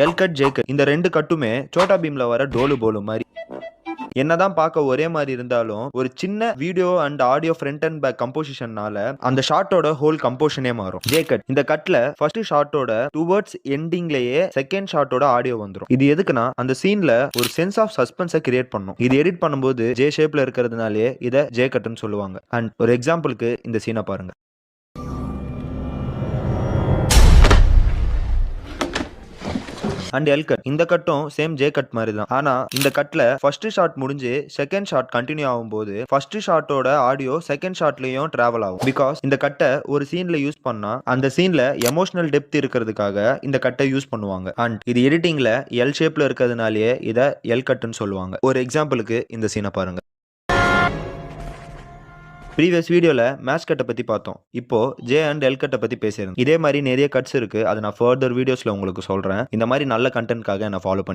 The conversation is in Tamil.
எல் கட் ஜே கட் இந்த 2 கட்டுமே சோட்டா பீம்ல வர டோலு போலு மாதிரி. என்னதான் பார்க்க ஒரே மாதிரி இருந்தாலும் ஒரு சின்ன video and audio front and back கம்போசிஷன்னால அந்த ஷாட்டோட ஹோல் கம்போஷனே மாறும். ஜே கட் இந்த கட்ல ஃபர்ஸ்ட் ஷாட்டோட டுவர்ட்ஸ் எண்டிங்லயே செகண்ட் ஷாட்டோட ஆடியோ வந்துரும். இது எதுக்குன்னா அந்த சீன்ல ஒரு சென்ஸ் ஆஃப் சஸ்பென்ஸை கிரியேட் பண்ணும். இது எடிட் பண்ணும்போது ஜே ஷேப்ல இருக்கிறதுனாலே இதை ஜே கட்னு சொல்லுவாங்க. அண்ட் ஒரு எக்ஸாம்பிளுக்கு இந்த சீனை பாருங்க. அண்ட் எல் கட் இந்த கட்டும் சேம் ஜே கட் மாதிரி தான். ஆனா இந்த கட்ல ஃபர்ஸ்ட் ஷாட் முடிஞ்சு செகண்ட் ஷாட் கண்டினியூ ஆகும்போது ஃபர்ஸ்ட் ஷாட்டோட ஆடியோ செகண்ட் ஷாட்லயும் டிராவல் ஆகும். பிகாஸ் இந்த கட்டை ஒரு சீன்ல யூஸ் பண்ணா அந்த சீன்ல எமோஷனல் டெப்த் இருக்கிறதுக்காக இந்த கட்டை யூஸ் பண்ணுவாங்க. அண்ட் இது எடிட்டிங்ல எல் ஷேப்ல இருக்கிறதுனாலே இதை எல் கட்னு சொல்லுவாங்க. ஒரு எக்ஸாம்பிளுக்கு இந்த சீனை பாருங்க. ப்ரீவியஸ் வீடியோல மேட்ச் கட்டை பத்தி பார்த்தோம். இப்போ ஜே அண்ட் எல் கட்டை பத்தி பேசியிருந்தோம். இதே மாதிரி நிறைய கட்ஸ் இருக்கு. அதை நான் ஃபர்தர் வீடியோஸ்ல உங்களுக்கு சொல்றேன். இந்த மாதிரி நல்ல கண்டென்ட்காக என்ன ஃபாலோ பண்ணி